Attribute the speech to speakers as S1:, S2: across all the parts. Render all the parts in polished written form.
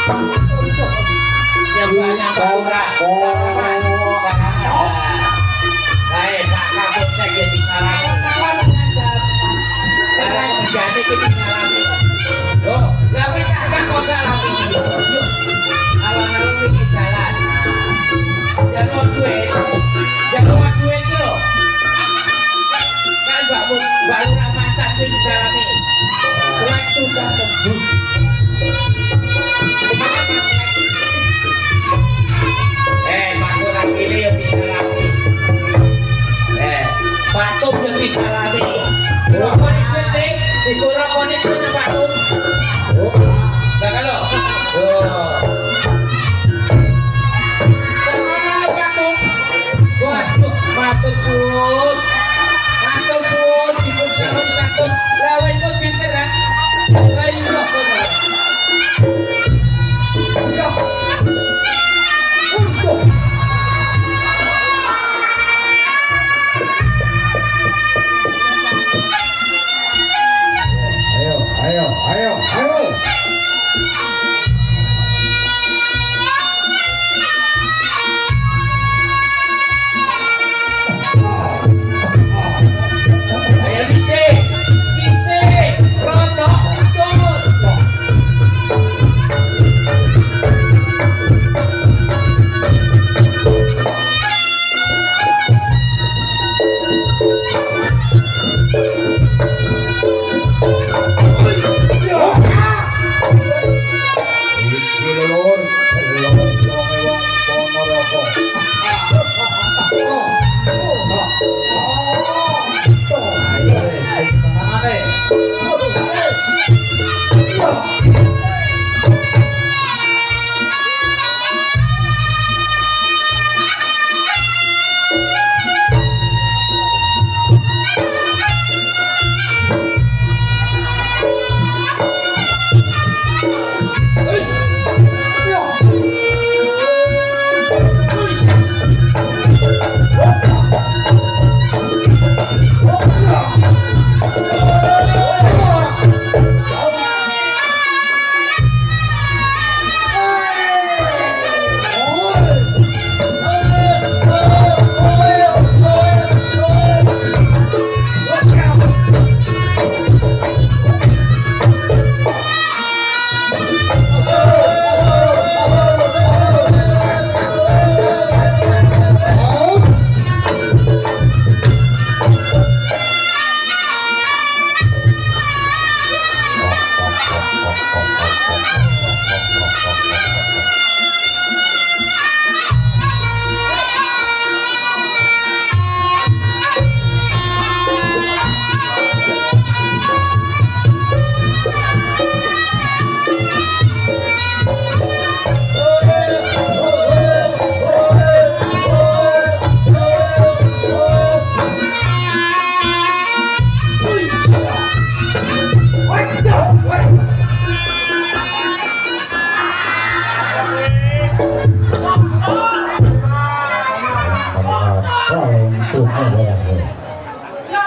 S1: yang banyak murah baik Pak Kaput saya di kalangan karena menjadi kita ngalami loh tapi kakak kok salah yuk alon-alon ini jalan jangan duit loh kan baru ramantan ini disalami waktu gak tembus Pak Kili yang disalami Patung yang disalami rokok penting itu rokok itu patung enggak kalau patung waduh patung sun ikut sama satu lawan ikut pinteran lain rokok
S2: Ayo.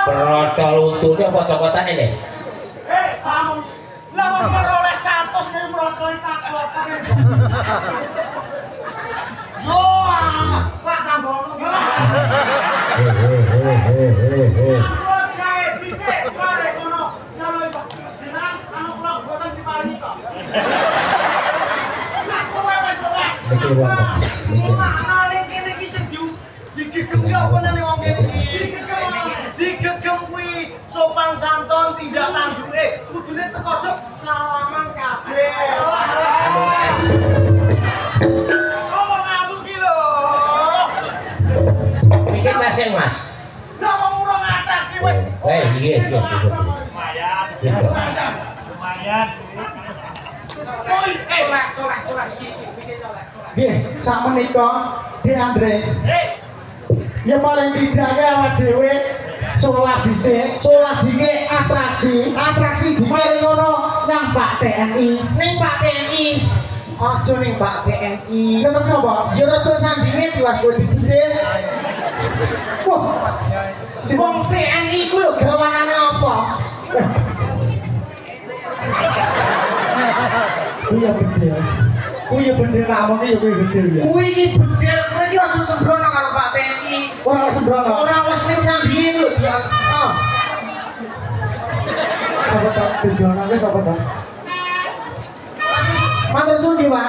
S1: Perotol untungnya foto-fotoan ini.
S3: Kamu lawan meroleh 100 nih merotol takut. Yo, Pak Tambong. Oke, bisa bare kono. Kalau dengan anu kula boten diparingi kok. Aku wis oleh.
S2: Betul banget.
S3: Ana ning kene iki sing digegem yo apa nang wong kene iki. Digegem kuwi sopan santun tindak tanduke kudune teko dok salaman kabeh. Ngomong aku ki lho.
S1: Mikir masih Mas.
S3: Lah wong urung atas wis.
S1: Iya.
S3: Lumayan. Lumayan. Oi, sorak iki bikin oleh.
S4: Nggih, sak menika Di Andre. Ya paling tidak awak dhewe sholat dhisik, sholat dike atraksi dimain ngono nang Pak TNI. Ning Pak TNI. Aja ning Pak TNI. Kenapa sapa? Ya rada sandinge diwas kowe digede. Wah. Wong TNI ku lho gawanane apa? Iya betul. Kuwi ya bendera amone ya kuwi bedil ya.
S3: Kuwi iki bedel, kowe iki aja sembrono karo Pak TNI.
S4: Ora oleh sembrono.
S3: Ora oleh ning sandine lho dia.
S4: Sapa ta? Bedona ke sapa ta? Matur suwun ki, Pak.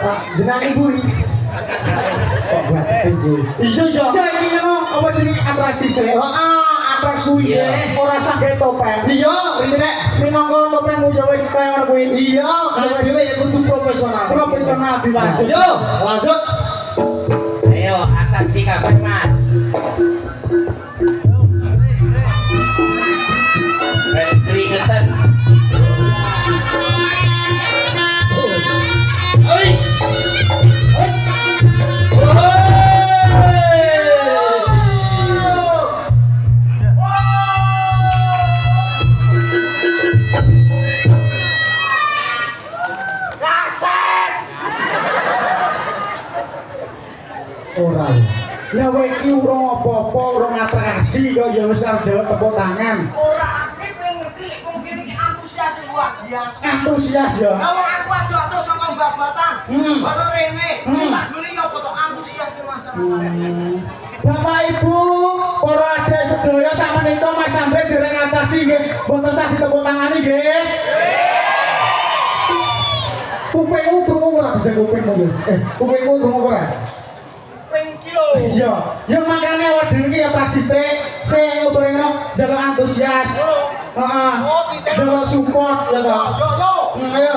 S4: Pak, jenenge kuwi. Kok buat ibu. Iya, iya. Ya iki ngono apa jenenge atraksi sih? Heeh, atraksi sih. Ora saged topeng. Iya, nek minangka topengmu ya wis kaya ngono kuwi. Iya, dhewe ya kudu profesional. Profesional dilanjut. Yo, lanjut.
S1: Ayo, atraksi kapan, Mas? Keringetan. Oi.
S4: Ora. Lah kowe iki urung apa-apa, urung atraksi kok ya wis arep tepuk tangan.
S3: Ora aku pengen ngerti lek wong kene iki antusias luar biasa.
S4: Antusias ya.
S3: Lah wong aku ado-ado saka babatan. Baru rene, sing tak guli apa to antusias masyarakat.
S4: Bapak Ibu, para adik sedaya sakmenika Mas Andre dereng atraksi nggih. Mboten sah ditepuk tangani nggih. Kupingmu krungu ora bisa kupingmu nggih. Kupingmu krungu ora?
S3: Kilo.
S4: Iya, ya makane awak dhewe iki atraksi sing ngono njaluk antusias. Heeh. Njaluk support ya to. Ayo.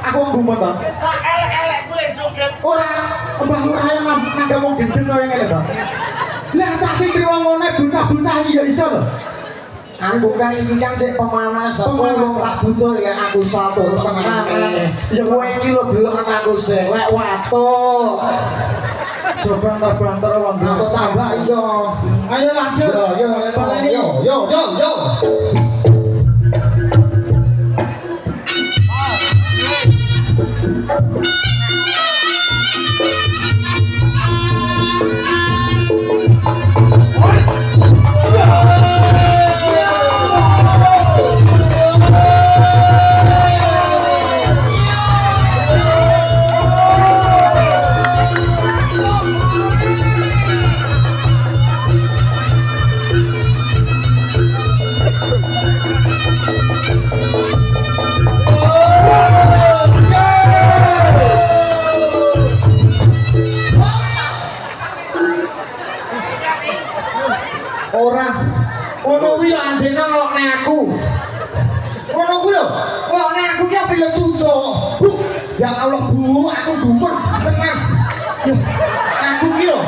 S4: Aku ngumpul to.
S3: Sak elek-elek ku lek joget.
S4: Ora, mbah lurah yang nandang wong gendeng kaya ngene to. Lah tak sing kriwang ngene buta-buta iki ya iso to. Aku kan iki kan sik pemanas, wong tak butuh lek aku satu tenan. Ya kowe iki lho delok aku sik lek watuk. Coba banter wong aku tambah iya. Ayo lanjut. Yo. Ora. Ono kuwi lho andene ngelokne aku. Ono kuwi lho, ngelokne aku ki apa ya cucuk. Ya Allah, Bu, aku gumun tenan. Ya, aku ki lho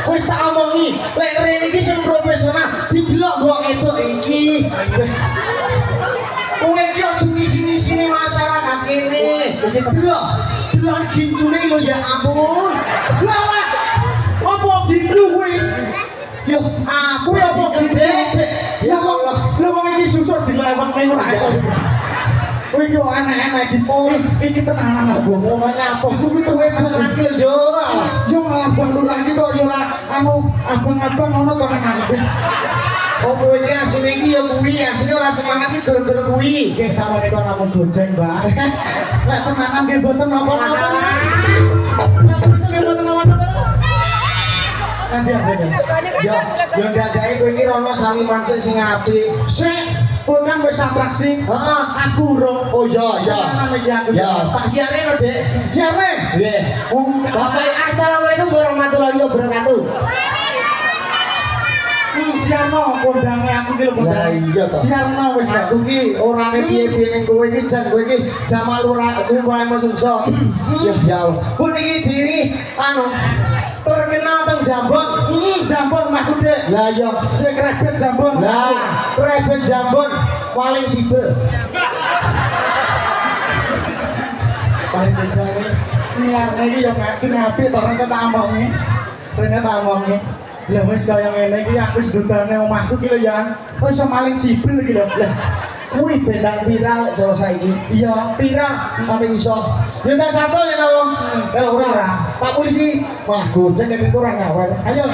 S4: wis tak omongi, lek rene iki sing profesional, didelok wong itu iki. Kowe iki aja ngisi-ngisini masyarakat kene. Delok gincune lho ya ampun. Lah, apa gincu kuwi? Yo, aku ya kok gede. Ya Allah, lha wong iki susur dilewat ning ora itu. Kowe iki enak-enak gitu. Iki tenanan aku ngomong apa. Kuwi kowe terakhir yo. Yo malah bang lurah iki kok yo ora abang-abang ngono to nang aku. Oh kowe iki asline iki ya kuwi, asline ora semangat iki gara-gara kuwi. Nggih sama nek namun gojeng, Mbak. Lek tenanan nggih mboten napa-napa. Nggih mboten napa-napa. Nanti yo dadake kowe iki rono saliman sing apik. Sik, kowe kan wis atraksi. Heeh, aku urung. Oh iya. Ya, tak siare lho, Dik. Siare? Nggih. Bapak assalamualaikum warahmatullahi wabarakatuh. Siarno kondange aku iki lho, Bang. Siarno wis aku iki orane piye-piye ning kowe iki jan kowe iki jamal ora kumpulane sungso. Ya Allah. Bu niki diri terkenal teng Jambon. Jambon Mas Dek. Lah iya, sing krebet Jambon. Lah, krebet Jambon paling sibel. Paling niarne iki yo mek sing apik to rene tak omongi. Rene tak omongi. Lah wis kaya ngene iki aku wis ndutane omahku ki lho Yan. Kok iso maling sipil iki lho. Lah kuwi bendang viral Jawa saiki. Iya, viral sampe iso. Yo tak satu ya wong. Kalau ora Pak Polisi, wah gojek nek kurang awal. Ayo.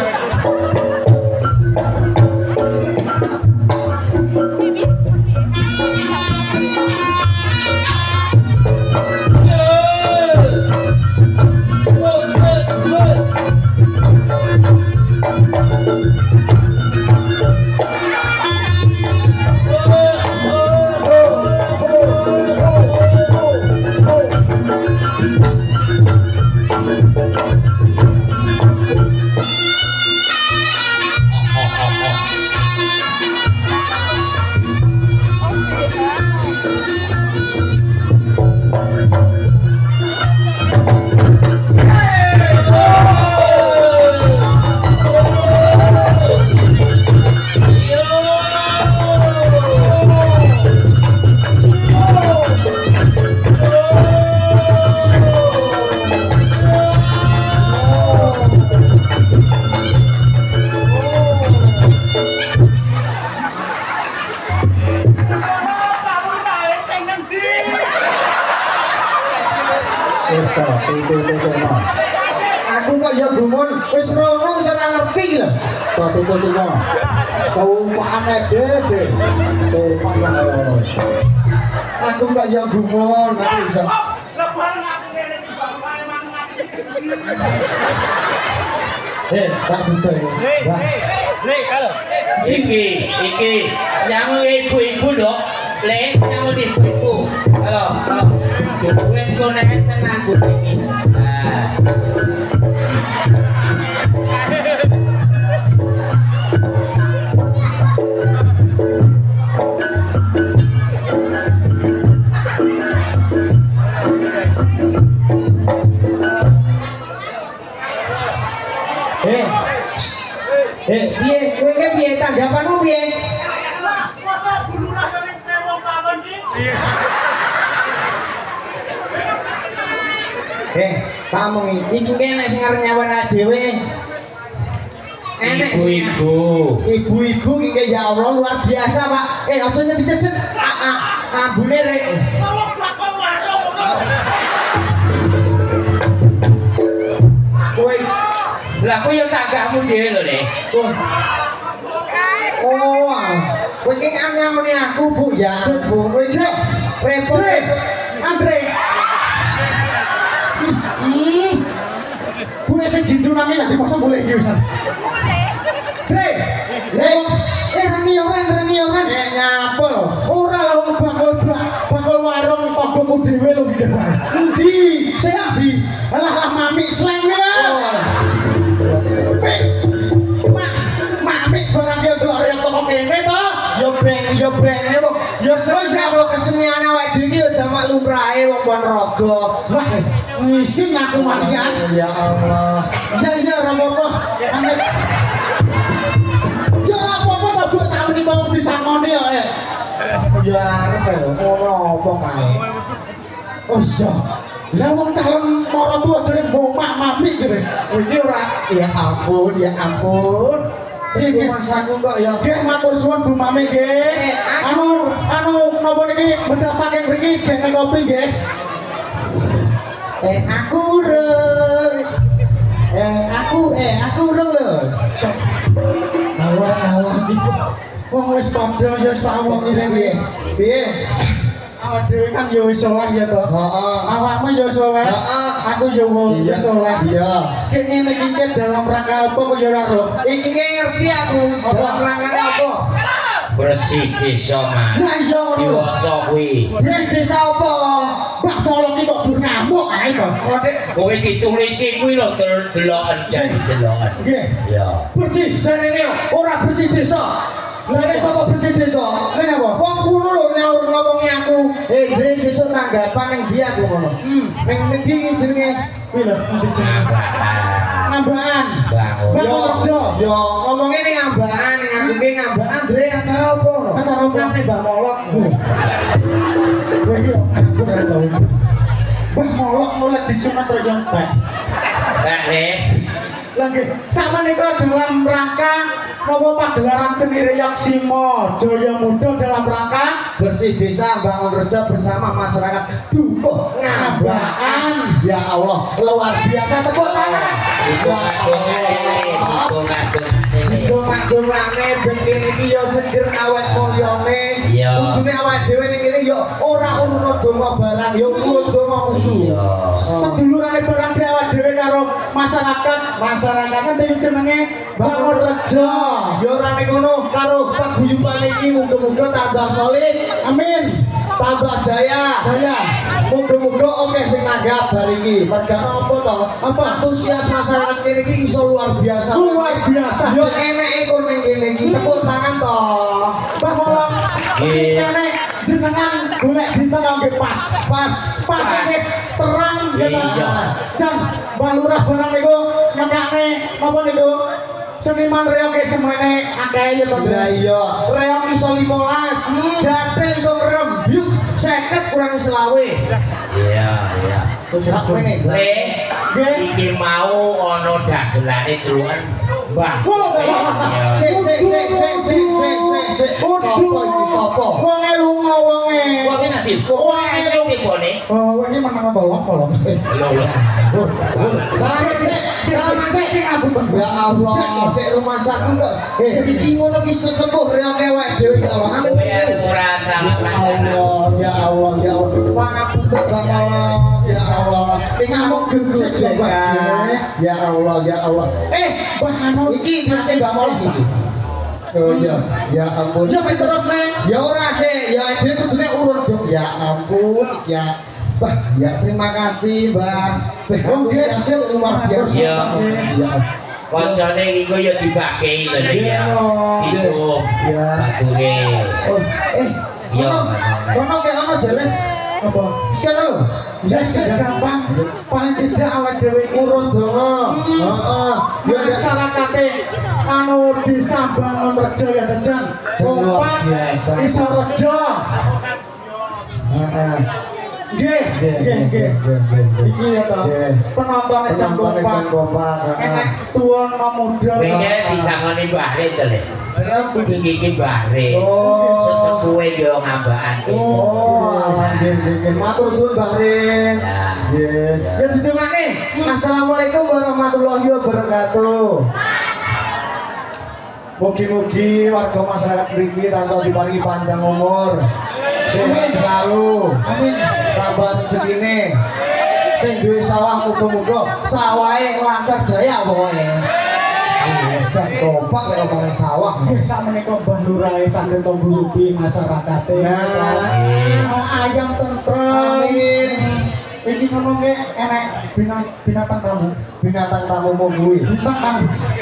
S4: Aku kok ya gumun wis rono wis ora ngerti lho. Tutu kok. Kaupane dhewe. Aku kok ya gumun ngerti iso.
S3: Lah bareng aku ngene iki bapakane mang mati.
S4: Tak dudu.
S3: Kalau.
S1: Iki nyangu ibu-ibu dok. Le nyangu ibu-ibu. Halo. Duwe konek tenan Bu iki. Nah.
S4: Piye? Kowe ki piye tanggapanmu piye?
S3: Lah, masa bulurah kene wong pawon iki?
S4: Tak omongi, iki nek sing arep nyawan dhewe.
S1: Ibu-ibu.
S4: Ibu-ibu iki ya Allah luar biasa, Pak. Aja nyedit-nyedit. Ambune rek.
S3: Wong bakal warung ngono.
S4: Kowe
S1: Lah aku yo tanggahmu dhewe lho, Le.
S4: oh, kowe iki anyamune aku, Bu ya. Bu, kowe cek repot. Andre. Bune sing didunangi ya dimasa boleh iki wisan. Reni oren. Nyapa lho. Ora lho bakal warung tokoku dhewe lho iki. Endi? Sing ndi? Alah mami sleng lho. Mami barang ki delok yang toko kene to. Ya ben kok. Ya sesuai karo kesenian awake dhewe iki ya jamak lumrahe wong Ponorogo. Wah, ngisin aku makan. Ya Allah. Ya ora apa-apa. Ya ora apa-apa to Bu sampeyan mau disangoni kok. Ya arep lho ora apa kae. Oh iya. Lah wong calon maratuwa dhewe mbok mami kene. Iki ora ya ampun. Iki masaku kok ya. Nggih matur suwun Bu Mami nggih. Anu napa niki medal saking mriki dene kopi nggih. Aku lho. Awak iki. Wong wis padha ya wis awak ngene piye? Piye? Awak dhewe kan ya wis saleh ya to. Heeh. Awakmu ya saleh. Heeh. Aku ya wong ya saleh. Iya. Ki ngene iki dalam rangka apa kok ya ora roh? Iki ngerti aku. Dalam rangka apa?
S1: Bersih desa, Mas.
S4: Lah iya ngono.
S1: Diwaca kuwi.
S4: Bersih desa apa? Mbah Molok iki kok dur ngamuk ae to.
S1: Kowe iki tulise kuwi lho deloken jan deloken.
S4: Nggih.
S1: Ya.
S4: Bersih jarene ora bersih desa. Jare sapa bersih desa? Lha apa? Wong kuno lho nyaur ngomongi aku. Dre sesuk tanggapan ning dia aku ngono. Ning ndi jenenge? Kuwi lho, ndi jenenge? Ngambakan. Bangun. Yo ngomongnya ning ngambakan, ning aku ki ngambakan Dre acara apa? Acara apa ning Mbah Molok. Kowe iki aku ora tau. Wah molok mulai disunat royong teh.
S1: Mbak Le,
S4: Lagi sama nika dalam rangka nopo pagelaran seni Reyok Simo Jaya Muda dalam rangka bersih desa bangun reja bersama masyarakat Dukuh Ngambaan. Ya Allah luar biasa, tepuk tangan. Dongane ben iki yo seger awet mulyane. Kudune awake dhewe ning kene yo ora urun donga barang, yo urun donga kudu. Sedulurane barang awake dhewe karo masyarakatnya dhewe jenenge bangun reja. Yo ora ning ngono karo paguyuban iki muga-muga tambah solid. Amin. Tambah jaya. Muga-muga oke sing nanggap bar iki. Padahal apa to? Apa antusias masyarakat kene iki iso luar biasa. Luar biasa. Yo eneke kon ning kene iki tepuk tangan to. Mbah Molok. Kene jenengan golek dinten nggih pas iki terang ya. Jan Mbah Lurah barang niku nekane apa niku? Seniman reok semene akeh ya to. Iya. Reok iso 15, jatel iso ngrembyuk 50 kurang 20.
S1: iya.
S4: Sak mene.
S1: Le, iki mau ana dagelane truan Mbah.
S4: Sik. Sopo? Wonge lunga wonge.
S1: Wonge nak di. Wonge iki bone.
S4: Oh, wonge menang bolong.
S1: Lho.
S4: Salaman sik ning ambut. Ya Allah, dek rumah sakit kok. Iki ngono ki sesepuh rek ewek dhewe ya Allah. Amin.
S1: Ora salah.
S4: Ya Allah. Pangapunten Bang Allah. Ya Allah. Pingamuk gegus ya Allah. Mbah Anu iki ngasih Mbak Molos. Oh ya ampun. Ya terus nih. Ya ora sih, ya dia kudune urun dong. Ya ampun, ya. Bah, ya terima kasih, Mbah. Hasil luar biasa.
S1: Ya. Koncone iku ya dibakei lho ya. Itu. Ya. Bature.
S4: Oh,
S1: Ya.
S4: Ono jalan apa? Kalo ya gampang. Paling tidak awak dhewe urun donga. Heeh. Ya masyarakate anu desa Bangun Rejo ya Dejan. Kompak iso rejo. Heeh. Nggih. Iki ya to. Penontonnya jam kompak. Enak tuwon muda.
S1: Pengen disangoni Bahre to, Le. Iki Bahre.
S4: Oh.
S1: Sesepuhe yo ngambaan.
S4: Oh, alhamdulillah. Matur suwun Bahre. Nggih. Ya ditungane. Assalamualaikum warahmatullahi wabarakatuh. Mugi-mugi warga masyarakat mriki tansah diparingi panjang umur. Sehat selalu. Amin. Tambah rezekine. Sing duwe sawah muga-muga sawahe lancar jaya pokoke. Jan kompak nek omong sawah. Sak menika Mbah Lurah sambil tonggurupi masyarakate. Ayam tentrem. Amin. Iki ngomongke enek binatang tamu kuwi.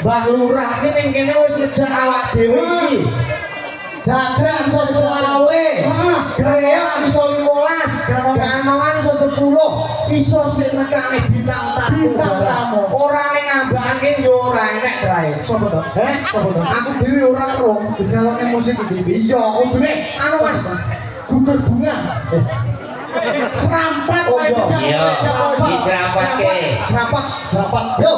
S4: Mbah Lurah iki ning kene wis sejak awak dhewe iki. Jaga iso 20, Greyok iso 15, Ganongan iso 10, iso sing nekane bintang tamu. Ora ning ngambake yo ora enek trae. Sopo to? Sopo to? Aku dhewe ora ero dijalone musik iki. Iya, kudune anu Mas. Gugur bunga. Serampat.
S1: Iya, diserampatke.
S4: Serampat. Yo.